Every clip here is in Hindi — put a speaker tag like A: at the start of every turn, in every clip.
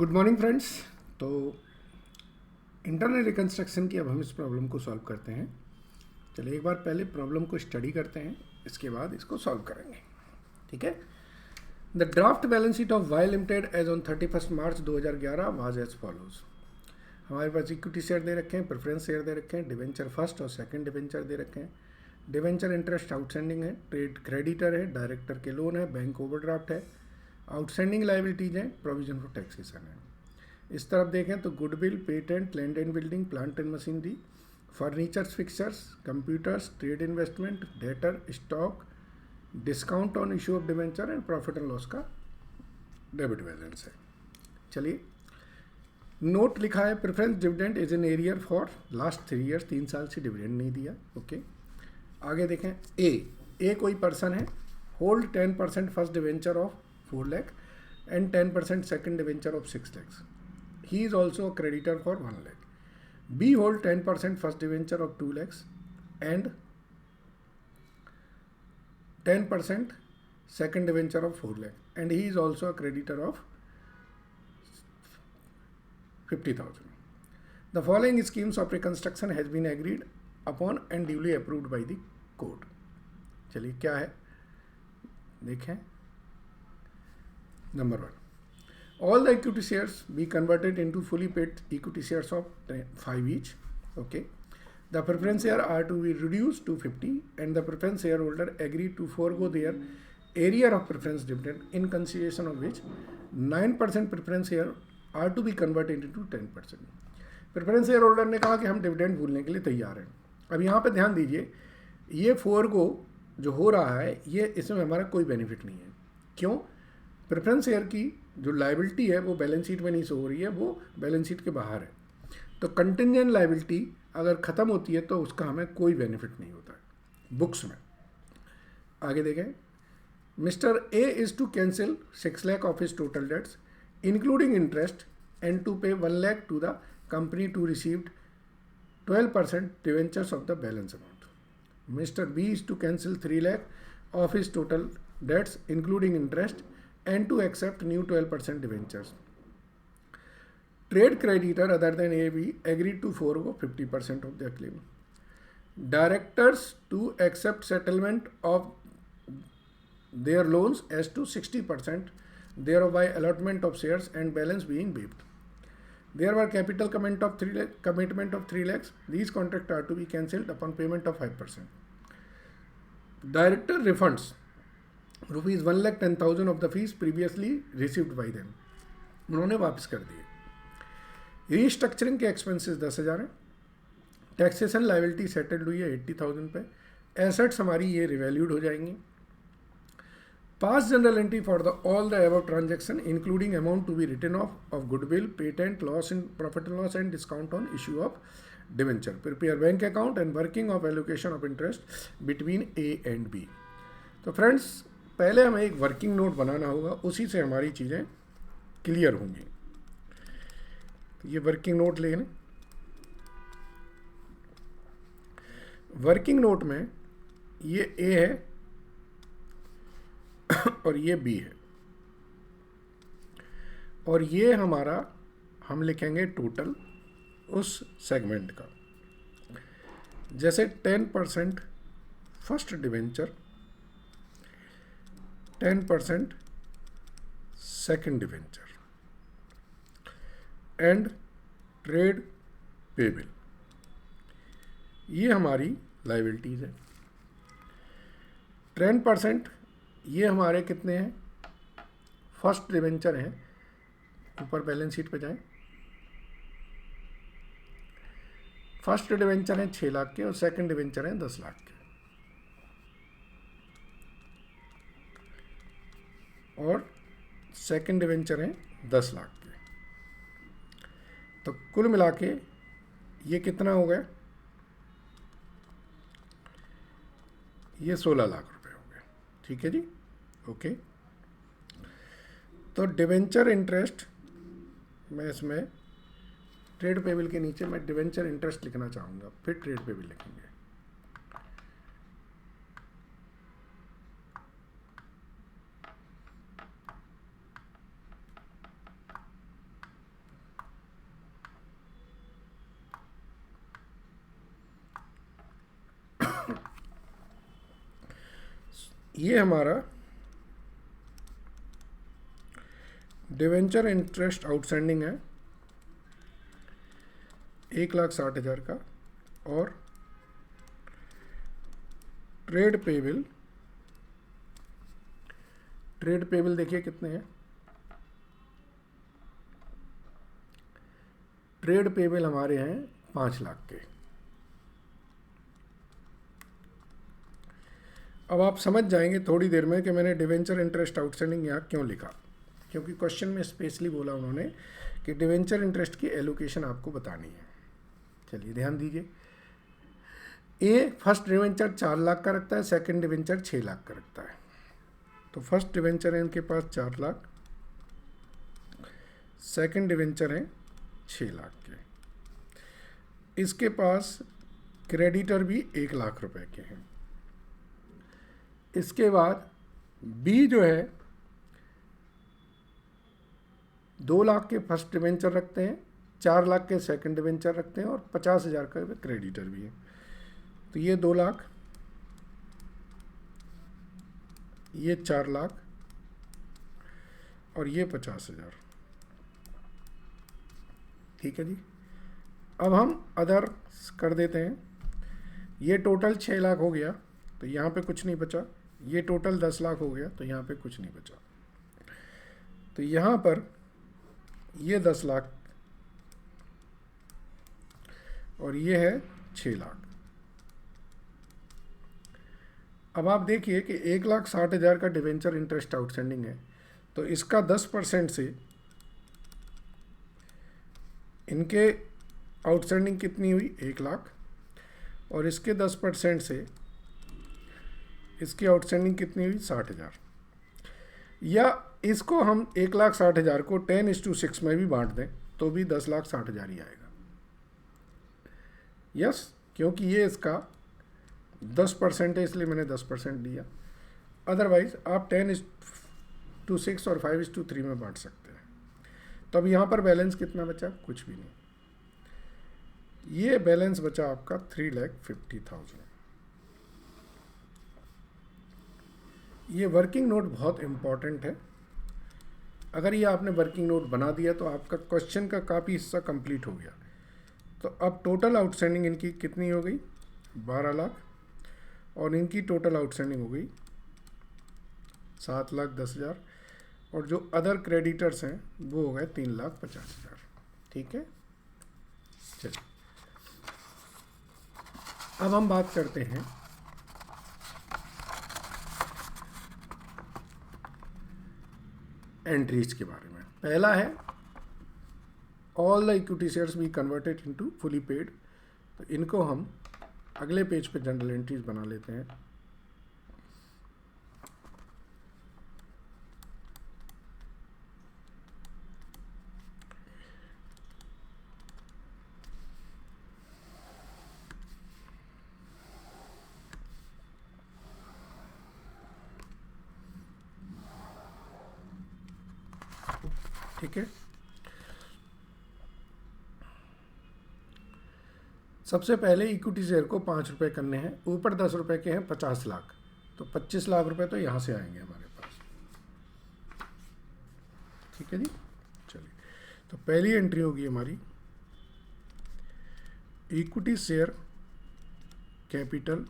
A: Good morning friends. तो इंटरनल रिकंस्ट्रक्शन की अब हम इस प्रॉब्लम को सॉल्व करते हैं। चलिए एक बार पहले प्रॉब्लम को स्टडी करते हैं, इसके बाद इसको सॉल्व करेंगे। ठीक है। The draft balance sheet of Y limited as on 31 March 2011 was as follows. हमारे पास इक्विटी शेयर दे रखे हैं, प्रेफरेंस शेयर दे रखे हैं, डिवेंचर फर्स्ट और सेकंड डिवेंचर दे रखे हैं। डिवेंचर इंटरेस्ट आउटस्टैंडिंग है, ट्रेड क्रेडिटर है, डायरेक्टर के लोन है, बैंक ओवरड्राफ्ट है, आउटस्टैंडिंग लाइबिलिटीज हैं, प्रोविजन फॉर टैक्सेशन है। इस तरफ देखें तो goodwill, patent, land and building, plant and machinery, furnitures, fixers, computers, trade investment, debtor, stock, discount on issue of debenture and profit and loss का डेबिट बैलेंस है। चलिए नोट लिखा है, preference dividend is in arrear for last 3 years, 3 साल से डिविडेंड नहीं दिया। ओके आगे देखें, ए कोई पर्सन है, hold 10% first debenture of 4 lakh and 10% second debenture of 6 lakhs. He is also a creditor for 1 lakh. B hold 10% first debenture of 2 lakhs and 10% second debenture of 4 lakh, and he is also a creditor of 50,000. The following schemes of reconstruction has been agreed upon and duly approved by the court. चलिए क्या है देखें। Number 1, all the equity shares be converted into fully paid equity shares of 5 each. Okay, the preference share are to be reduced to 50 and the preference shareholder agree to forego their area of preference dividend, in consideration of which 9% preference share are to be converted into 10%. Preference share holder ने कहा कि हम डिविडेंड भूलने के लिए तैयार हैं। अब यहाँ पे ध्यान दीजिए, ये फोरगो जो हो रहा है ये इसमें हमारा कोई बेनिफिट नहीं है। क्यों? प्रेफरेंस शेयर की जो लाइबिलिटी है वो बैलेंस शीट में नहीं शो हो रही है, वो बैलेंस शीट के बाहर है। तो कंटिंजेंट लाइबिलिटी अगर ख़त्म होती है तो उसका हमें कोई बेनिफिट नहीं होता है बुक्स में। आगे देखें, Mr A is to cancel 6 lakh of his total debts including interest and to pay 1 lakh to the company to received 12% debentures of the balance amount. Mr B is to cancel 3 lakh of his total debts including interest and to accept new 12% debentures. Trade creditor other than AB agreed to forego 50% of their claim. Directors to accept settlement of their loans as to 60%, thereby allotment of shares and balance being waived. There were capital commitment of 3 lakhs. These contracts are to be cancelled upon payment of 5%. Director refunds rupees 1,10,000 of the fees previously received by them, उन्होंने वापस कर दिए। रीस्ट्रक्चरिंग के एक्सपेंसेस 10,000 हैं। टैक्सेशन लाइबिलिटी सेटल्ड हुई है 80,000 पे। एसेट्स हमारी ये रिवैल्यूड हो जाएंगी। Pass general entry for the all the above transaction including amount to be written off goodwill, patent, loss in profit and loss and discount on issue of debenture, prepare bank account and working of allocation of interest between A and B. तो फ्रेंड्स पहले हमें एक वर्किंग नोट बनाना होगा, उसी से हमारी चीज़ें क्लियर होंगी। तो ये वर्किंग नोट ले लें। वर्किंग नोट में ये ए है और ये बी है, और ये हमारा हम लिखेंगे टोटल उस सेगमेंट का। जैसे 10% first debenture, 10% second debenture and trade payable, ये हमारी लाइबिलिटीज़ है। 10% ये हमारे कितने हैं? फर्स्ट डिवेंचर हैं, ऊपर बैलेंस शीट पे जाएं। फर्स्ट डिवेंचर हैं 6 लाख के और सेकंड डिवेंचर हैं 10 लाख के, और सेकंड डिवेंचर हैं 10 लाख के। तो कुल मिला के ये कितना हो गया? ये 16 लाख रुपए हो गए। ठीक है जी, ओके। तो डिवेंचर इंटरेस्ट, मैं इसमें ट्रेड पेबिल के नीचे मैं डिवेंचर इंटरेस्ट लिखना चाहूँगा, फिर ट्रेड पेबिल लिखेंगे। ये हमारा डिवेंचर इंटरेस्ट आउटस्टैंडिंग है 1,60,000 का, और ट्रेड पेबल देखिए कितने हैं। ट्रेड पेबल हमारे हैं 5 लाख के। अब आप समझ जाएंगे थोड़ी देर में कि मैंने डिवेंचर इंटरेस्ट आउटस्टैंडिंग यहाँ क्यों लिखा, क्योंकि क्वेश्चन में स्पेशली बोला उन्होंने कि डिवेंचर इंटरेस्ट की एलोकेशन आपको बतानी है। चलिए ध्यान दीजिए। फर्स्ट डिवेंचर 4 लाख का रखता है, सेकंड डिवेंचर 6 लाख का रखता है। तो फर्स्ट डिवेंचर है इनके पास 4 लाख, सेकंड डिवेंचर है 6 लाख के। इसके पास क्रेडिटर भी 1 लाख रुपए के हैं। इसके बाद बी जो है 2 लाख के फर्स्ट डिवेंचर रखते हैं, 4 लाख के सेकंड डिवेंचर रखते हैं, और 50,000 का क्रेडिटर भी है। तो ये 2 लाख, ये 4 लाख, और ये 50,000। ठीक है जी। अब हम अदर कर देते हैं। ये टोटल 6 लाख हो गया, तो यहाँ पे कुछ नहीं बचा। ये टोटल 10 लाख हो गया, तो यहाँ पे कुछ नहीं बचा। तो यहाँ पर ये 10 लाख और ये है 6 लाख। अब आप देखिए कि 1,60,000 का डिवेंचर इंटरेस्ट आउटस्टैंडिंग है, तो इसका 10% से इनके आउटस्टैंडिंग कितनी हुई 1 लाख, और इसके 10% से इसकी आउटस्टैंडिंग कितनी हुई 60,000। या इसको हम 1,60,000 को 10:6 में भी बांट दें तो भी 10,60,000 ही आएगा। यस, क्योंकि ये इसका 10% है, इसलिए मैंने 10% लिया। अदरवाइज आप 10:6 और 5:3 में बांट सकते हैं। तो अब यहाँ पर बैलेंस कितना बचा? कुछ भी नहीं। ये बैलेंस बचा आपका 3,50,000। ये वर्किंग नोट बहुत इम्पॉर्टेंट है। अगर ये आपने वर्किंग नोट बना दिया तो आपका क्वेश्चन का काफ़ी हिस्सा कंप्लीट हो गया। तो अब टोटल आउटस्टैंडिंग इनकी कितनी हो गई 12 लाख, और इनकी टोटल आउटस्टैंडिंग हो गई 7,10,000, और जो अदर क्रेडिटर्स हैं वो हो गए 3,50,000। ठीक है। चलिए अब हम बात करते हैं एंट्रीज के बारे में। पहला है all the equity shares be converted into fully paid. तो इनको हम अगले पेज पे जनरल एंट्रीज बना लेते हैं। ठीक है। सबसे पहले इक्विटी शेयर को 5 रुपये करने हैं, ऊपर 10 रुपये के हैं 50 लाख, तो 25 लाख रुपए तो यहाँ से आएंगे हमारे पास। ठीक है जी। चलिए, तो पहली एंट्री होगी हमारी equity share capital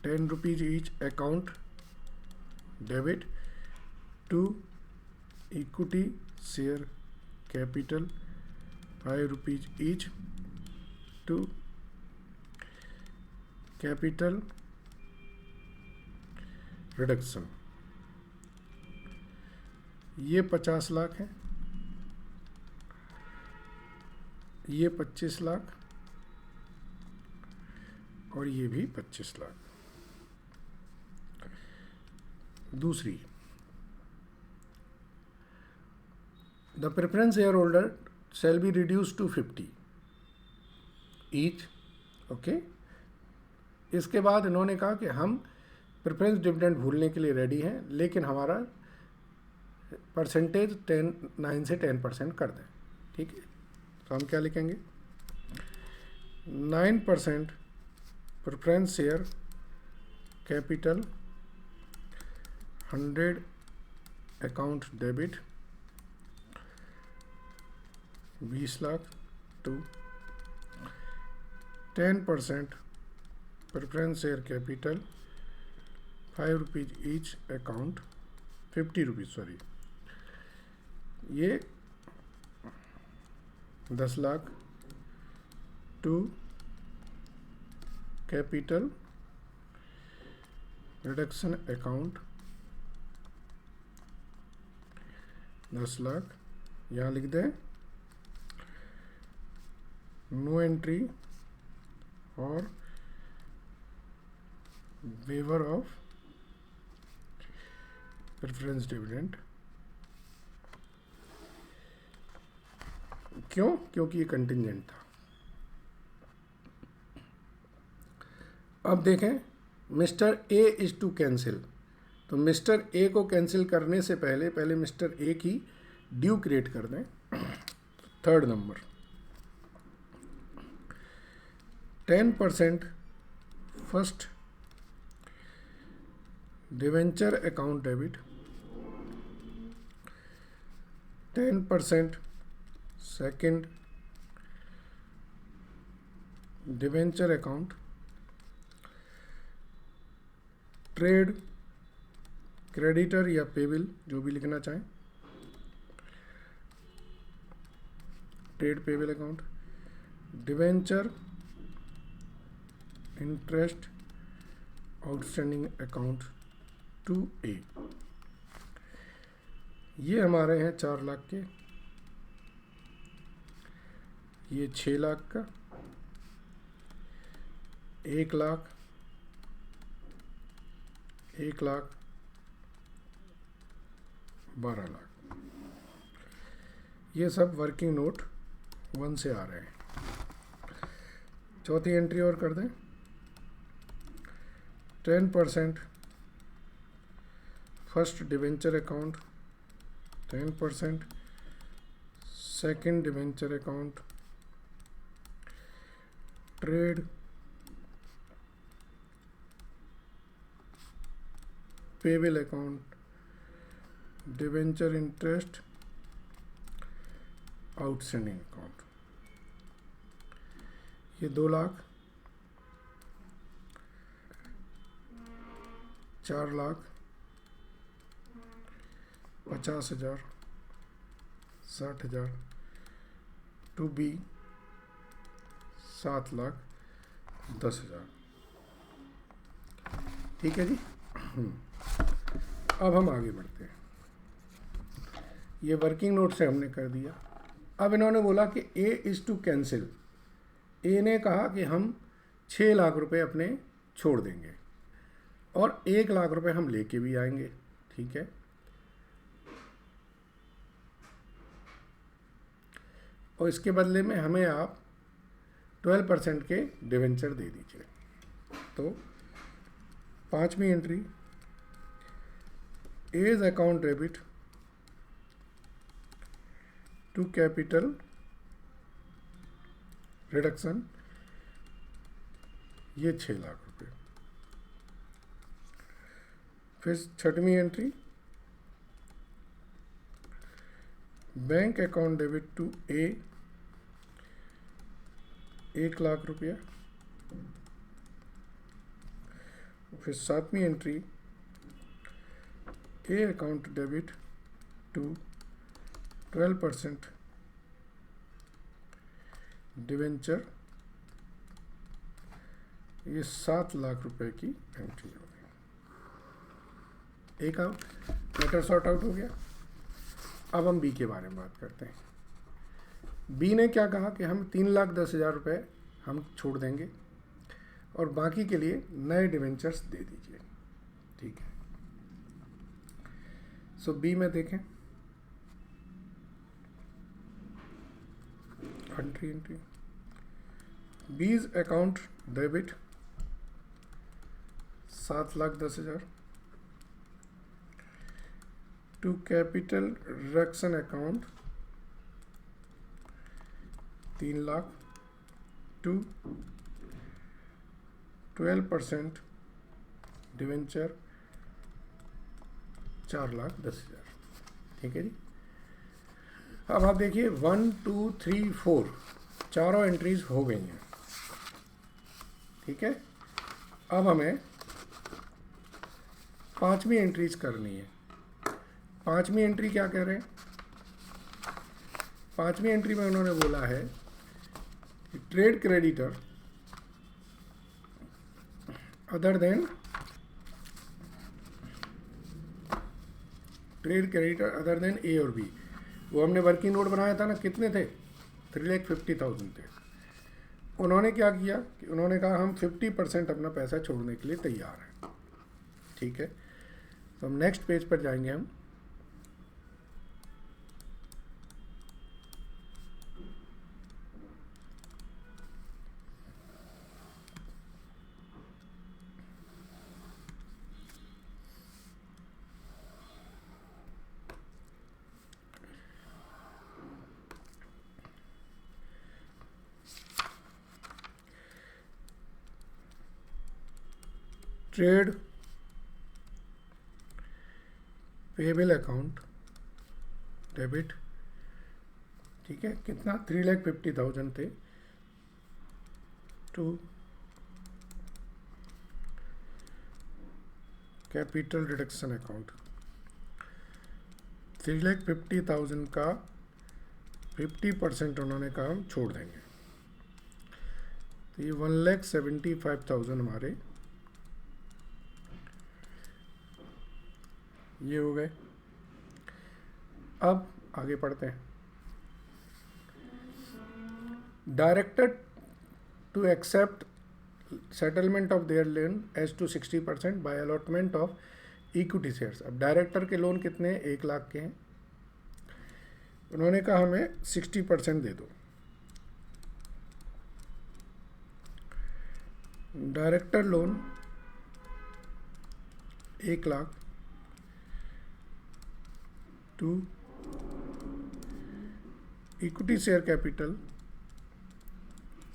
A: 10 rupees each account debit to equity share capital 5 rupees each to capital reduction. ये 50 लाख है, ये 25 लाख, और ये भी 25 लाख। दूसरी, the preference share holder shall be reduced to 50 each। Okay. इसके बाद इन्होंने कहा कि हम प्रेफरेंस डिविडेंड भूलने के लिए रेडी हैं, लेकिन हमारा परसेंटेज 9 से 10% कर दें। ठीक है। तो हम क्या लिखेंगे 9% preference share capital 100 account debit 20 lakh to 10% preference share capital 5 rupees each account 50 rupees sorry, ये 10 lakh to capital reduction account 10 lakh, यहाँ लिख दें नो एंट्री और वेवर ऑफ प्रेफरेंस डिविडेंड। क्यों? क्योंकि ये कंटिंजेंट था। अब देखें Mr A is to cancel, तो मिस्टर ए को कैंसिल करने से पहले मिस्टर ए की ड्यू क्रिएट कर दें। Third number 10% first debenture account debit, 10% second debenture account, trade creditor या पेबिल जो भी लिखना चाहें, trade payable account, debenture interest outstanding account 2A, ये हमारे हैं 4 लाख के, ये 6 लाख का, 1 लाख, 1 लाख, 12 लाख, ये सब वर्किंग नोट 1 से आ रहे हैं। चौथी एंट्री और कर दें 10% first debenture account, 10% second debenture account, trade payable account, debenture interest outstanding account, ये 2 लाख, 4 लाख, 50,000, 60,000, 2B 7 लाख 10,000। ठीक है जी। अब हम आगे बढ़ते हैं। ये वर्किंग नोट से हमने कर दिया। अब इन्होंने बोला कि ए इज़ टू कैंसिल। ए ने कहा कि हम 6 लाख रुपए अपने छोड़ देंगे और 1 लाख रुपए हम लेके भी आएंगे। ठीक है, और इसके बदले में हमें आप 12% के डिवेंचर दे दीजिए। तो 5वीं entry as account debit to capital reduction, ये 6 लाख रुपए। फिर 6वीं entry bank account debit to A 1 lakh रुपया। फिर 7वीं entry A account debit to 12% debenture, ये 7 लाख रुपए की एंट्री हो गई। एक मैटर सॉर्ट आउट हो गया। अब हम बी के बारे में बात करते हैं। बी ने क्या कहा कि हम 3,10,000 रुपये हम छोड़ देंगे और बाकी के लिए नए डिवेंचर्स दे दीजिए। ठीक है, सो बी में देखें entry B's account debit 7,10,000 to capital reduction account 3 lakh to 12% debenture 4,10,000। ठीक है जी। अब आप देखिए 1 2 3 4 चारों एंट्रीज हो गई हैं। ठीक है, अब हमें पांचवी एंट्रीज करनी है। पांचवी एंट्री क्या कह रहे हैं? पांचवी एंट्री में उन्होंने बोला है कि ट्रेड क्रेडिटर अदर देन ए और बी। वो हमने वर्किंग नोट बनाया था ना, कितने थे? 3,50,000 थे। उन्होंने क्या किया कि उन्होंने कहा हम 50% अपना पैसा छोड़ने के लिए तैयार हैं। ठीक है, तो हम नेक्स्ट पेज पर जाएंगे। हम ट्रेड पेबल अकाउंट डेबिट। ठीक है, कितना? 3,50,000 थे टू कैपिटल रिडक्शन अकाउंट। 3,50,000 का 50% उन्होंने कहा हम छोड़ देंगे, तो ये 1,75,000 हमारे ये हो गए। अब आगे पढ़ते हैं। Director to accept settlement of their loan as to 60% by allotment of equity shares. अब डायरेक्टर के लोन कितने हैं? 1,00,000 के हैं। उन्होंने कहा हमें 60% दे दो। Director loan 1,00,000 to equity share capital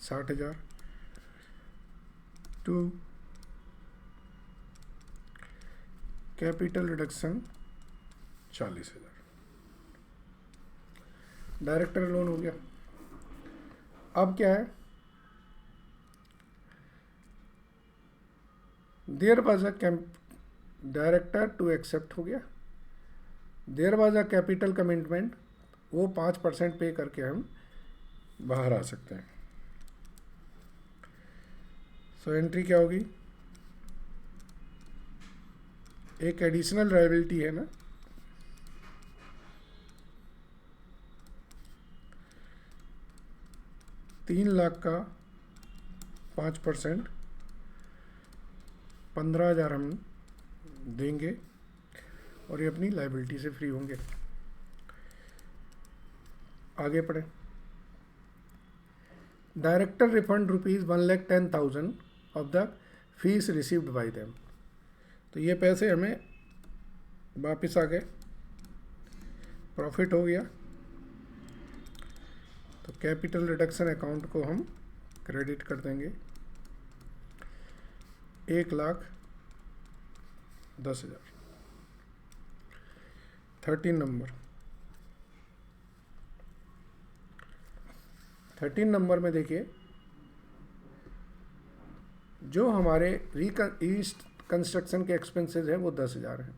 A: 60,000 to capital reduction 40,000। Director loan हो गया। अब क्या है? There was a director to accept हो गया। There was a capital commitment, वो 5% पे करके हम बाहर आ सकते हैं। सो एंट्री क्या होगी? एक एडिशनल लायबिलिटी है ना, ₹3,00,000 का 5%, 15,000 हम देंगे और ये अपनी लायबिलिटी से फ्री होंगे। आगे पढ़ें। Director refund ₹1,10,000 of the fees received by them. तो ये पैसे हमें वापस आ गए, प्रॉफिट हो गया। तो कैपिटल रिडक्शन अकाउंट को हम क्रेडिट कर देंगे 1,10,000। 13 नंबर में देखिए, जो हमारे रिकंस्ट्रक्शन के एक्सपेंसेस हैं वो 10,000 हैं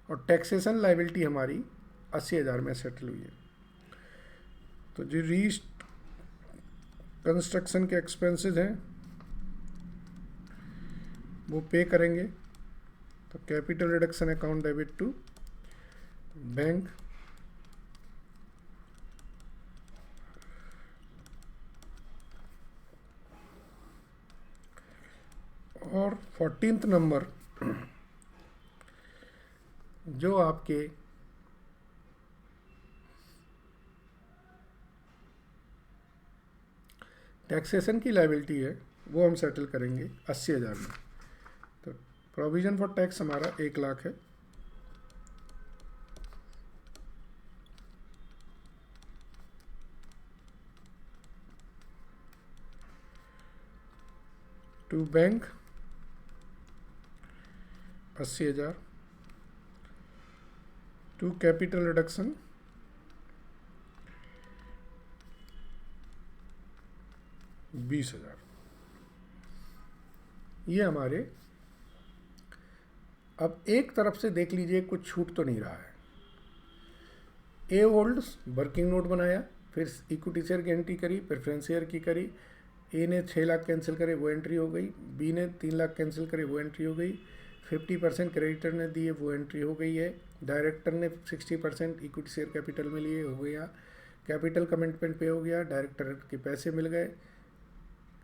A: और टैक्सेशन लायबिलिटी हमारी 80,000 में सेटल हुई है। तो जो कंस्ट्रक्शन के एक्सपेंसेस हैं वो पे करेंगे। तो capital reduction account debit to bank, और 14th नंबर जो आपके टैक्सेशन की लायबिलिटी है वो हम सेटल करेंगे 80,000 में। तो प्रोविजन फॉर टैक्स हमारा 1,00,000 है। To bank 80,000 to capital reduction $20,000। ये हमारे, अब एक तरफ से देख लीजिए कुछ छूट तो नहीं रहा है। ए होल्ड्स वर्किंग नोट बनाया, फिर इक्विटी शेयर की एंट्री करी, प्रेफरेंस शेयर की करी। ए ने 6 लाख कैंसिल करे, वो एंट्री हो गई। बी ने 3 लाख कैंसिल करे, वो एंट्री हो गई। 50% क्रेडिटर ने दिए, वो एंट्री हो गई है। डायरेक्टर ने 60% इक्विटी शेयर कैपिटल में लिए, हो गया। कैपिटल कमिटमेंट पे हो गया, डायरेक्टर के पैसे मिल गए,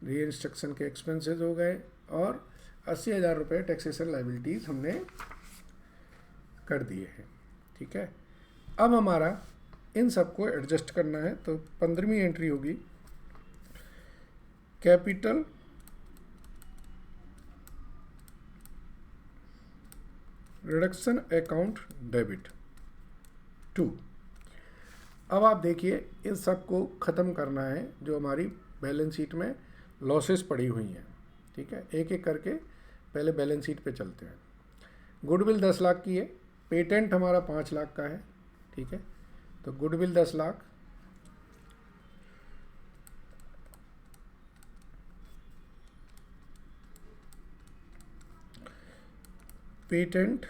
A: री इंस्ट्रक्शन के एक्सपेंसेस हो गए, और 80,000 रुपये टैक्सेशन लाइबिलिटीज़ हमने कर दिए हैं। ठीक है, अब हमारा इन सबको एडजस्ट करना है। तो 15वीं एंट्री होगी कैपिटल रिडक्शन अकाउंट डेबिट 2। अब आप देखिए इन सबको ख़त्म करना है जो हमारी बैलेंस शीट में लॉसेस पड़ी हुई हैं। ठीक है, एक एक करके पहले बैलेंस शीट पे चलते हैं। गुडविल 10 लाख की है, पेटेंट हमारा 5 लाख का है। ठीक है, तो गुडविल 10 लाख, पेटेंट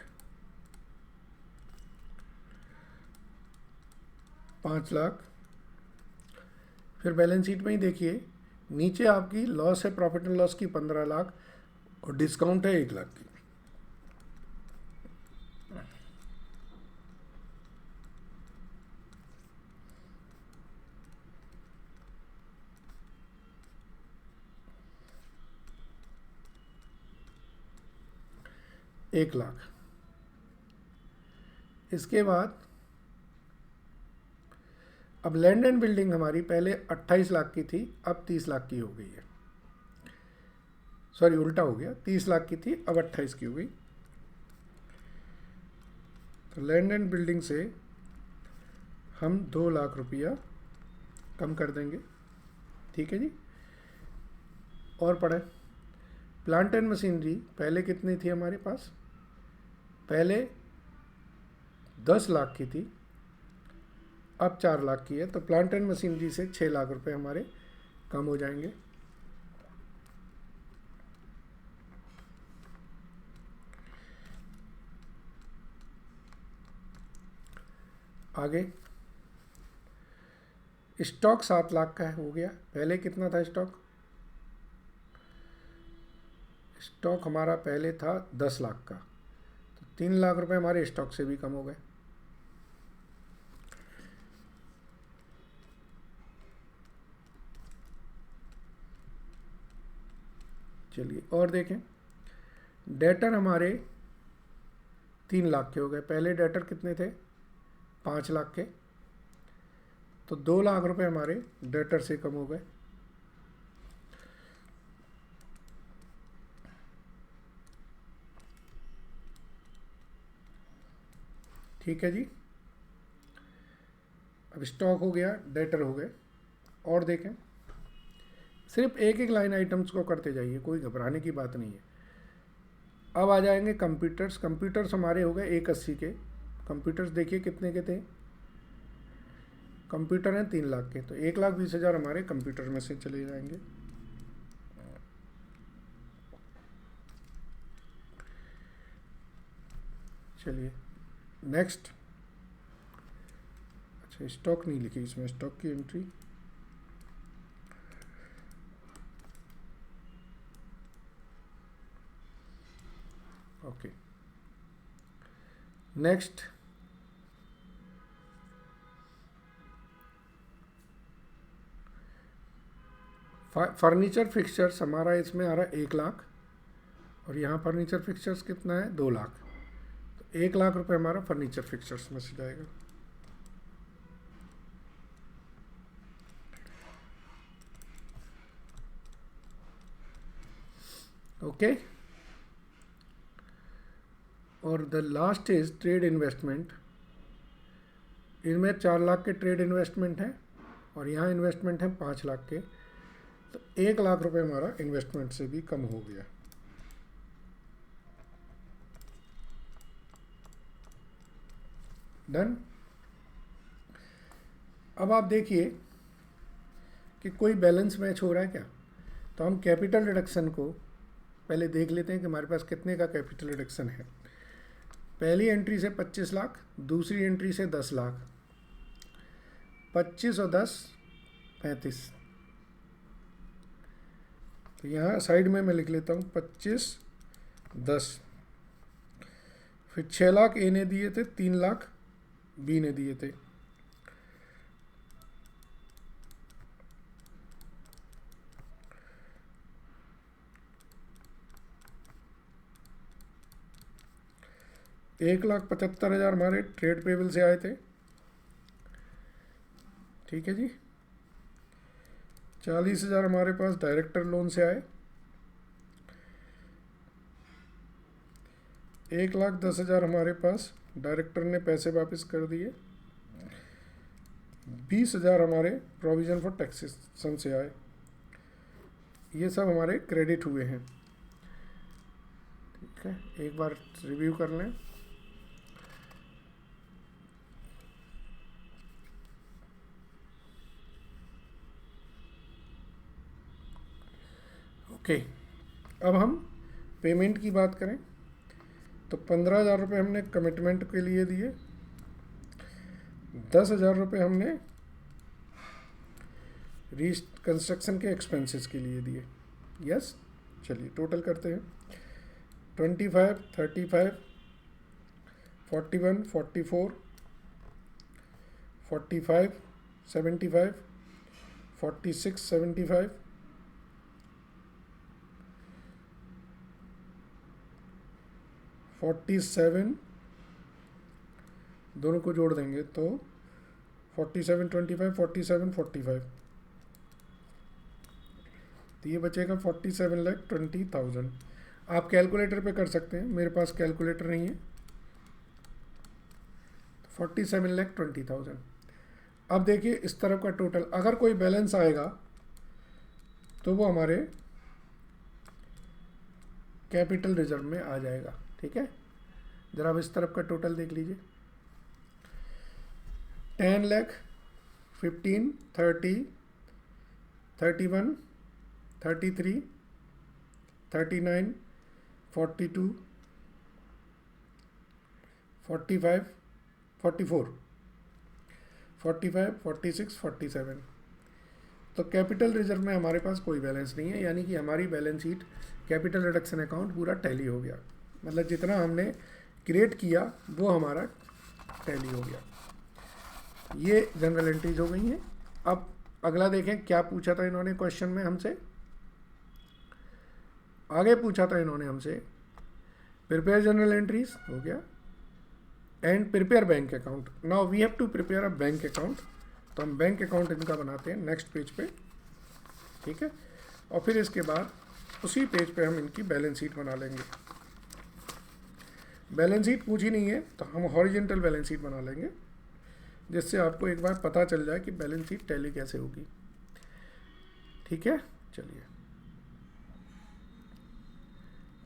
A: 5 लाख। फिर बैलेंस शीट में ही देखिए नीचे आपकी लॉस है, प्रॉफिट एंड लॉस की 15 लाख, और डिस्काउंट है 1 लाख की। एक लाख। इसके बाद अब लैंड एंड बिल्डिंग हमारी पहले 28 लाख की थी, अब 30 लाख की हो गई है। सॉरी, उल्टा हो गया, 30 लाख की थी अब 28 की हो गई। तो लैंड एंड बिल्डिंग से हम 2 लाख रुपया कम कर देंगे। ठीक है जी, और पढ़े। प्लांट एंड मशीनरी पहले कितनी थी हमारे पास, पहले 10 लाख की थी, अब 4 लाख की है। तो प्लांट एंड मशीनरी से 6 लाख रुपए हमारे कम हो जाएंगे। आगे स्टॉक 7 लाख का हो गया, पहले कितना था स्टॉक, स्टॉक हमारा पहले था 10 लाख का, तो 3 लाख रुपए हमारे स्टॉक से भी कम हो गए। चलिए और देखें, डेटर हमारे 3 लाख के हो गए, पहले डेटर कितने थे 5 लाख के, तो 2 लाख रुपए हमारे डेटर से कम हो गए। ठीक है जी, अब स्टॉक हो गया, डेटर हो गए। और देखें, सिर्फ एक एक लाइन आइटम्स को करते जाइए, कोई घबराने की बात नहीं है। अब आ जाएंगे कंप्यूटर्स। कंप्यूटर्स हमारे हो गए 180 के। कंप्यूटर्स देखिए कितने के थे, कंप्यूटर हैं 3 लाख के, तो 1,20,000 हमारे कंप्यूटर में से चले जाएंगे। चलिए नेक्स्ट। अच्छा, स्टॉक नहीं लिखी इसमें, स्टॉक की entry okay. Next, furniture fixtures हमारा इसमें आ रहा है 1 लाख, और यहाँ फर्नीचर फिक्सचर्स कितना है 2 लाख, तो 1 लाख रुपए हमारा फर्नीचर फिक्सचर्स में से जाएगा। ओके, और the last is trade investment. इनमें 4 लाख के ट्रेड इन्वेस्टमेंट है, और यहाँ इन्वेस्टमेंट है 5 लाख के, तो 1 लाख रुपए हमारा इन्वेस्टमेंट से भी कम हो गया। डन। अब आप देखिए कि कोई बैलेंस मैच हो रहा है क्या। तो हम कैपिटल रिडक्शन को पहले देख लेते हैं कि हमारे पास कितने का कैपिटल रिडक्शन है। पहली एंट्री से 25 लाख, दूसरी एंट्री से 10 लाख, 25 और 10 35। तो यहाँ साइड में मैं लिख लेता हूँ 25 10। फिर 6 लाख ए ने दिए थे, 3 लाख बी ने दिए थे। एक लाख 75,000 हमारे ट्रेड पेबल से आए थे, ठीक है जी। 40,000 हमारे पास डायरेक्टर लोन से आए। 1,10,000 हमारे पास डायरेक्टर ने पैसे वापस कर दिए। 20,000 हमारे प्रोविजन फॉर टैक्सेशन से आए। ये सब हमारे क्रेडिट हुए हैं, ठीक है। एक बार रिव्यू कर लें। ओके, अब हम पेमेंट की बात करें तो 15,000 रुपये हमने कमिटमेंट के लिए दिए, 10,000 रुपये हमने कंस्ट्रक्शन के एक्सपेंसेस के लिए दिए। यस, चलिए टोटल करते हैं। 25, 35, 41, 44, 45, 75, 46, 75, 47, दोनों को जोड़ देंगे तो 47, 25, 47, 45। तो ये बचेगा 47,20,000। आप कैलकुलेटर पे कर सकते हैं, मेरे पास कैलकुलेटर नहीं है। 47,20,000। अब देखिए इस तरफ का टोटल, अगर कोई बैलेंस आएगा तो वो हमारे कैपिटल रिजर्व में आ जाएगा, ठीक है। जरा अब इस तरफ का टोटल देख लीजिए। 10 लाख, 15, 30, 31, 33, 39, 42, 45, 44, 45, 46, 47। तो कैपिटल रिजर्व में हमारे पास कोई बैलेंस नहीं है, यानी कि हमारी balance sheet capital reduction account पूरा टैली हो गया। मतलब जितना हमने क्रिएट किया वो हमारा टैली हो गया। ये जनरल एंट्रीज हो गई हैं। अब अगला देखें क्या पूछा था इन्होंने क्वेश्चन में हमसे। आगे पूछा था इन्होंने हमसे प्रिपेयर जनरल एंट्रीज, हो गया, and prepare bank account. Now we have to prepare a bank account. तो हम बैंक अकाउंट इनका बनाते हैं नेक्स्ट पेज पे, ठीक है। और फिर इसके बाद उसी पेज पे हम इनकी बैलेंस शीट बना लेंगे। बैलेंस शीट पूछी नहीं है तो हम हॉरिजेंटल बैलेंस शीट बना लेंगे, जिससे आपको एक बार पता चल जाए कि बैलेंस शीट टैली कैसे होगी, ठीक है।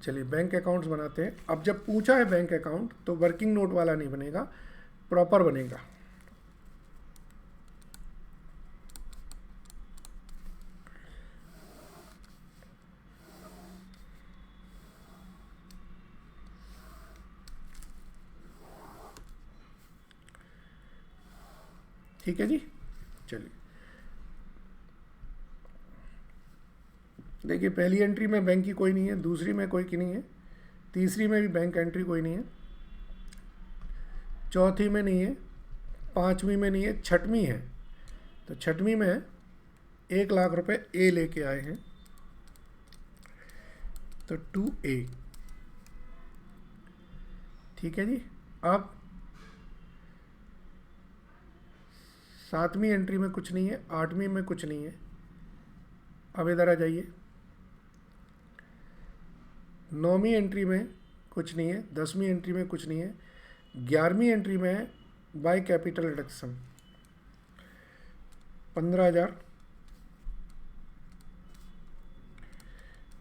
A: चलिए बैंक अकाउंट्स बनाते हैं। अब जब पूछा है बैंक अकाउंट तो वर्किंग नोट वाला नहीं बनेगा, प्रॉपर बनेगा। ठीक है जी। चलिए देखिए, पहली एंट्री में बैंक की कोई नहीं है, दूसरी में कोई की नहीं है, तीसरी में भी बैंक एंट्री कोई नहीं है, चौथी में नहीं है, पांचवी में नहीं है, छठवीं है। तो छठवीं में 1,00,000 रुपये ए लेके आए हैं, तो 2A, ठीक है जी। अब सातवीं एंट्री में कुछ नहीं है, आठवीं में कुछ नहीं है। अब इधर आ जाइए, नौवीं एंट्री में कुछ नहीं है, 10वीं एंट्री में कुछ नहीं है, 11वीं एंट्री में है by capital reduction 15,000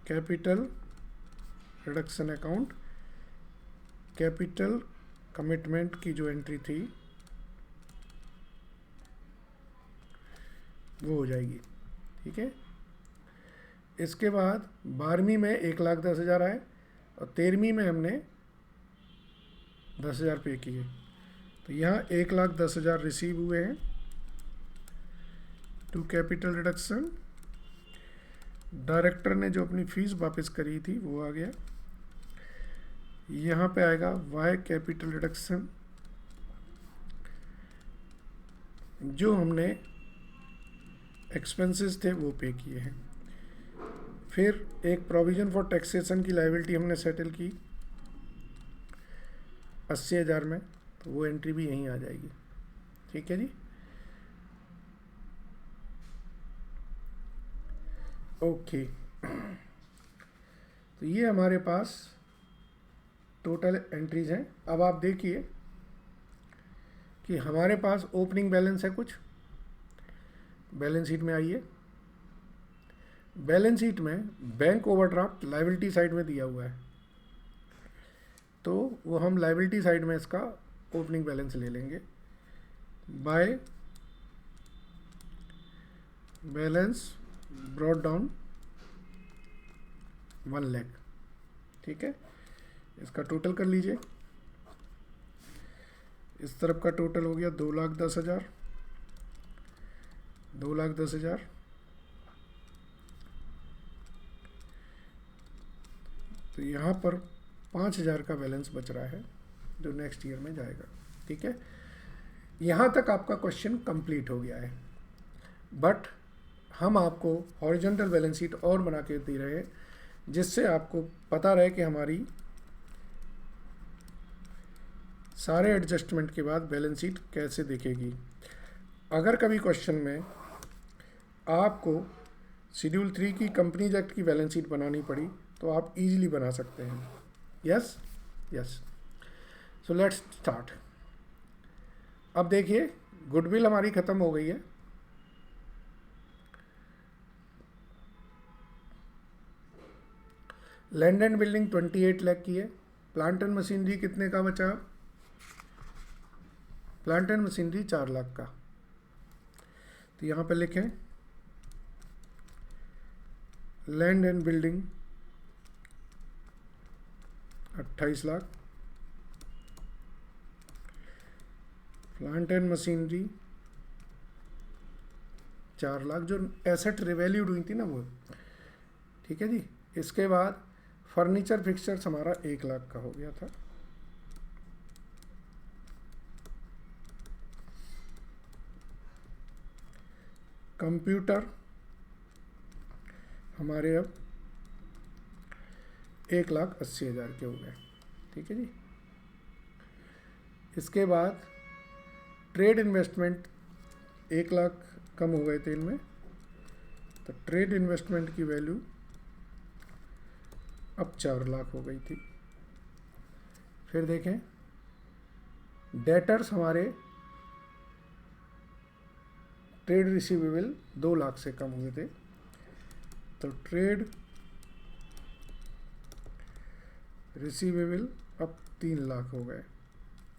A: capital reduction account. Capital commitment की जो एंट्री थी वो हो जाएगी, ठीक है। इसके बाद 12वीं में 1,10,000 आए और 13वीं में हमने 10,000 पे किए, तो यहाँ 1,10,000 रिसीव हुए हैं टू कैपिटल रिडक्शन। डायरेक्टर ने जो अपनी फीस वापस करी थी वो आ गया। यहाँ पे आएगा वाई कैपिटल रिडक्शन, जो हमने एक्सपेंसेस थे वो पे किए हैं। फिर एक प्रोविजन फॉर टैक्सेशन की लायबिलिटी हमने सेटल की 80,000 में, तो वो एंट्री भी यहीं आ जाएगी, ठीक है जी। ओके, तो ये हमारे पास टोटल एंट्रीज हैं। अब आप देखिए कि हमारे पास ओपनिंग बैलेंस है कुछ, बैलेंस शीट में आइए। बैलेंस शीट में बैंक ओवरड्राफ्ट लायबिलिटी साइड में दिया हुआ है, तो वो हम लायबिलिटी साइड में इसका ओपनिंग बैलेंस ले लेंगे by balance brought down 1 lakh, ठीक है। इसका टोटल कर लीजिए। इस तरफ का टोटल हो गया 2,10,000, 2,10,000, तो यहाँ पर 5,000 का बैलेंस बच रहा है जो नेक्स्ट ईयर में जाएगा, ठीक है। यहाँ तक आपका क्वेश्चन कंप्लीट हो गया है, बट हम आपको हॉरिजॉन्टल बैलेंस शीट और बना के दे रहे हैं, जिससे आपको पता रहे कि हमारी सारे एडजस्टमेंट के बाद बैलेंस शीट कैसे दिखेगी। अगर कभी क्वेश्चन में आपको शेड्यूल 3 की कंपनीज एक्ट की बैलेंस शीट बनानी पड़ी तो आप इजीली बना सकते हैं। Yes yes, so let's start. अब देखिए गुडविल हमारी ख़त्म हो गई है। लैंड एंड बिल्डिंग 28 लाख की है। प्लांट एंड मशीनरी कितने का बचा? प्लांट एंड मशीनरी 4 लाख का। तो यहाँ पे लिखें land and building 28 lakh, plant and machinery 4 lakh, जो एसेट रिवैल्यूड हुई थी ना वो, ठीक है जी। इसके बाद फर्नीचर फिक्सचर्स हमारा 1 लाख का हो गया था। कंप्यूटर हमारे अब 1,80,000 के हो गए, ठीक है जी। इसके बाद ट्रेड इन्वेस्टमेंट 1 लाख कम हो गए थे इनमें, तो ट्रेड इन्वेस्टमेंट की वैल्यू अब 4 लाख हो गई थी। फिर देखें डेटर्स हमारे ट्रेड रिसीवेबल 2 लाख से कम हुए थे, तो ट्रेड रिसीवेबल अब 3 लाख हो गए,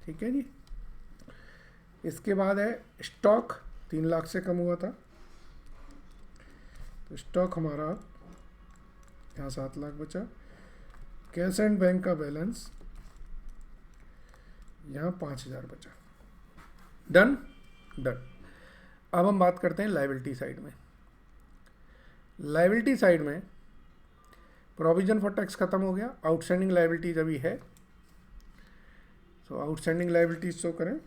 A: ठीक है जी। इसके बाद है स्टॉक 3 लाख से कम हुआ था, तो स्टॉक हमारा यहाँ 7 लाख बचा। कैश एंड बैंक का बैलेंस यहाँ 5,000 बचा। Done done. अब हम बात करते हैं लायबिलिटी साइड में। लायबिलिटी साइड में प्रोविजन फॉर टैक्स खत्म हो गया, आउटस्टैंडिंग लायबिलिटीज अभी है, तो आउटस्टैंडिंग लायबिलिटीज शो करें।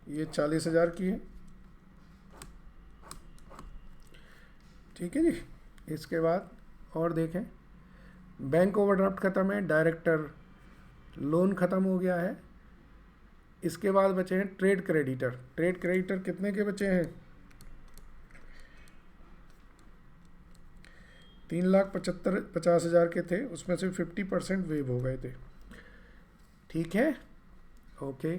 A: ये 40,000 की है, ठीक है जी। इसके बाद और देखें बैंक ओवरड्राफ्ट खत्म है, डायरेक्टर लोन खत्म हो गया है। इसके बाद बचे हैं ट्रेड क्रेडिटर। ट्रेड क्रेडिटर कितने के बचे हैं? 3,50,000 के थे, उसमें से 50% वेव हो गए थे, ठीक है ओके।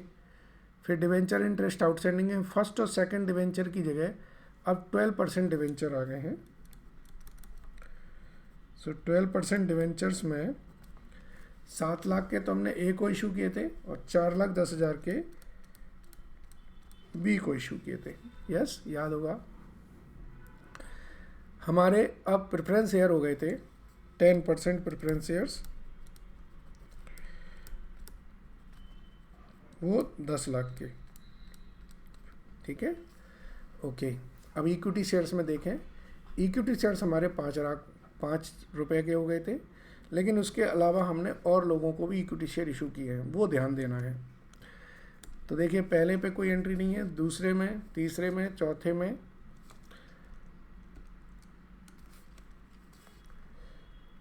A: फिर डिवेंचर इंटरेस्ट आउटस्टैंडिंग है। फर्स्ट और सेकंड डिवेंचर की जगह अब 12% डिवेंचर आ गए हैं। सो 12% डिवेंचर्स में 7 लाख के तो हमने एक को इशू किए थे और 4,10,000 के बी को इशू किए थे। यस, याद होगा। हमारे अब प्रेफरेंस शेयर हो गए थे 10% प्रेफरेंस शेयर्स, वो 10 लाख के। ठीक है, ओके। अब इक्विटी शेयर्स में देखें, इक्विटी शेयर्स हमारे 5 रुपए के हो गए थे, लेकिन उसके अलावा हमने और लोगों को भी इक्विटी शेयर इशू किए हैं, वो ध्यान देना है। तो देखिए, पहले पे कोई एंट्री नहीं है, दूसरे में, तीसरे में, चौथे में,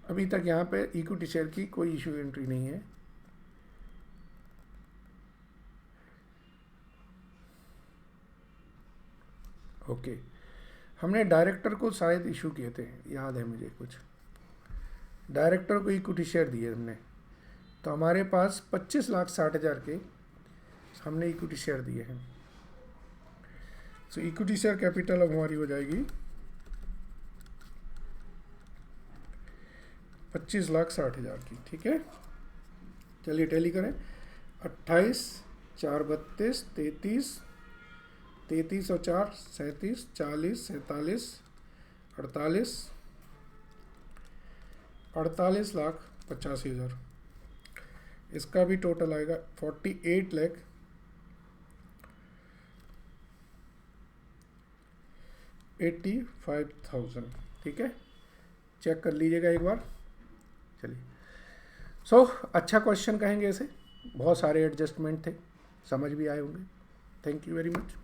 A: अभी तक यहाँ पे इक्विटी शेयर की कोई इशू एंट्री नहीं है। ओके, हमने डायरेक्टर को शायद इशू किए थे, याद है मुझे कुछ, डायरेक्टर को इक्विटी शेयर दिए हमने, तो हमारे पास 25,60,000 के हमने इक्विटी शेयर दिए हैं। सो इक्विटी शेयर कैपिटल अब हमारी हो जाएगी 25,60,000 की। ठीक है, चलिए टैली करें। 28, 4, 32, 33, 33 और 4, 37, 40, 47, 48, 48,85,000। इसका भी टोटल आएगा 48,85,000। ठीक है, चेक कर लीजिएगा एक बार। चलिए, सो अच्छा क्वेश्चन कहेंगे इसे, बहुत सारे एडजस्टमेंट थे, समझ भी आए होंगे। Thank you very much.